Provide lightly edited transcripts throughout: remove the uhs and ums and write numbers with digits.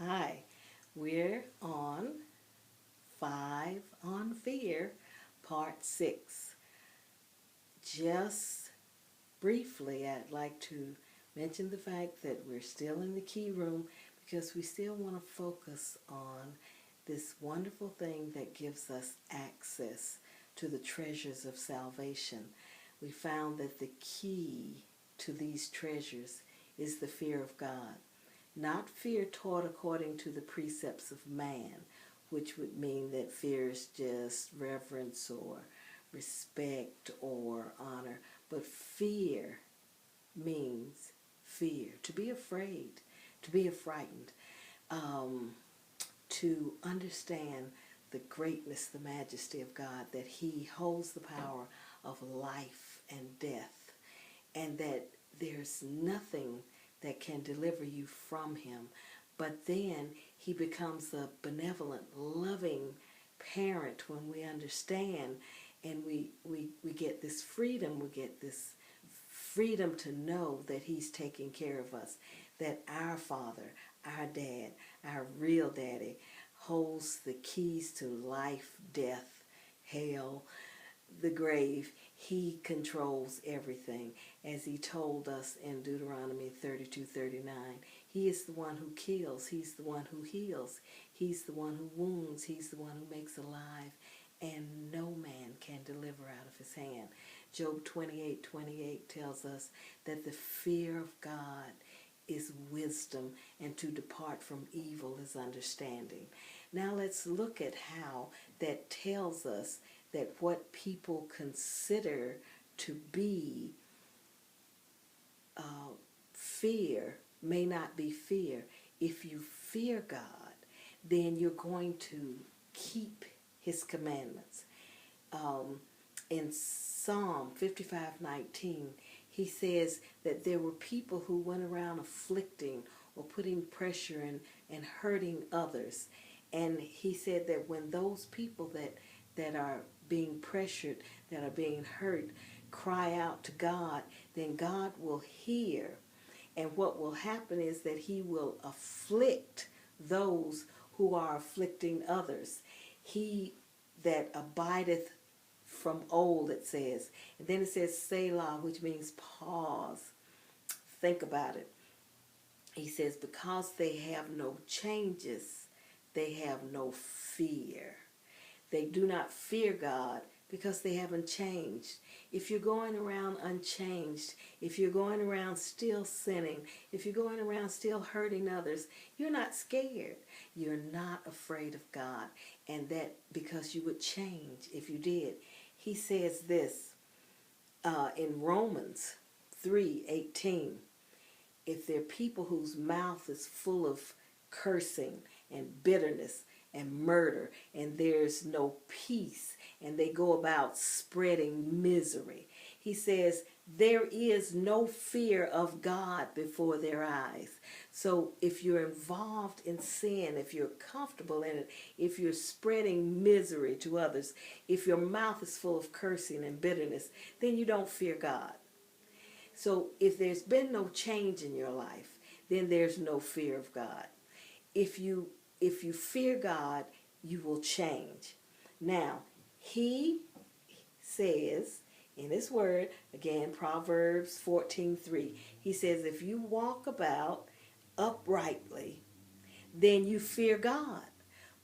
Hi, we're on 5 on Fear, Part 6. Just briefly, I'd like to mention the fact that we're still in the key room because we still want to focus on this wonderful thing that gives us access to the treasures of salvation. We found that the key to these treasures is the fear of God. Not fear taught according to the precepts of man, which would mean that fear is just reverence or respect or honor, but fear means fear, to be afraid, to be frightened, um, to understand the greatness, the majesty of God, that He holds the power of life and death, and that there's nothing that can deliver you from Him. But then He becomes a benevolent, loving parent when we understand, and we get this freedom, we get this freedom to know that He's taking care of us, that our Father, our Dad, our real Daddy, holds the keys to life, death, hell, the grave. He controls everything. As He told us in Deuteronomy 32:39, He is the one who kills. He's the one who heals. He's the one who wounds. He's the one who makes alive. And no man can deliver out of His hand. Job 28:28 tells us that the fear of God is wisdom, and to depart from evil is understanding. Now let's look at how that tells us that what people consider to be fear may not be fear. If you fear God, then you're going to keep His commandments. In Psalm 55:19, he says that there were people who went around afflicting or putting pressure and hurting others. And he said that when those people that are being pressured, that are being hurt, cry out to God, then God will hear. And what will happen is that He will afflict those who are afflicting others. He that abideth from old, it says. And then it says Selah, which means pause. Think about it. He says, because they have no changes, they have no fear. They do not fear God because they haven't changed. If you're going around unchanged, if you're going around still sinning, if you're going around still hurting others, you're not scared. You're not afraid of God. And that because you would change if you did. He says this in Romans 3:18. If there are people whose mouth is full of cursing and bitterness and murder, and there's no peace, and they go about spreading misery, he says there is no fear of God before their eyes. So if you're involved in sin, if you're comfortable in it, if you're spreading misery to others, if your mouth is full of cursing and bitterness, then you don't fear God. So if there's been no change in your life, then there's no fear of God. If you fear God, you will change. Now, He says in His word, again, Proverbs 14:3, He says, if you walk about uprightly, then you fear God.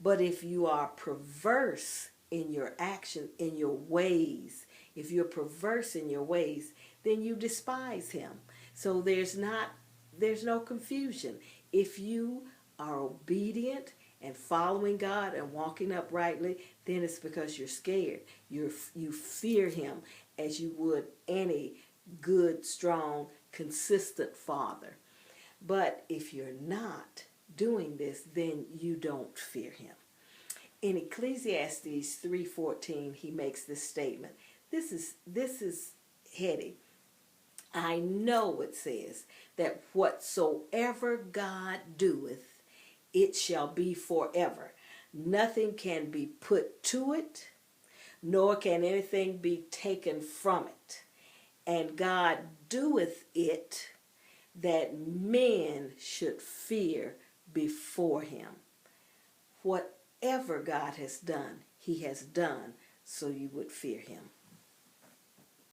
But if you are perverse in your action, in your ways, if you're perverse in your ways, then you despise Him. So there's no confusion. If you are obedient and following God and walking uprightly, then it's because you're scared. You fear Him as you would any good, strong, consistent father. But if you're not doing this, then you don't fear Him. In Ecclesiastes 3:14, he makes this statement. This is heady. I know, it says, that whatsoever God doeth, it shall be forever. Nothing can be put to it, nor can anything be taken from it. And God doeth it that men should fear before him. Whatever God has done, he has done so you would fear him.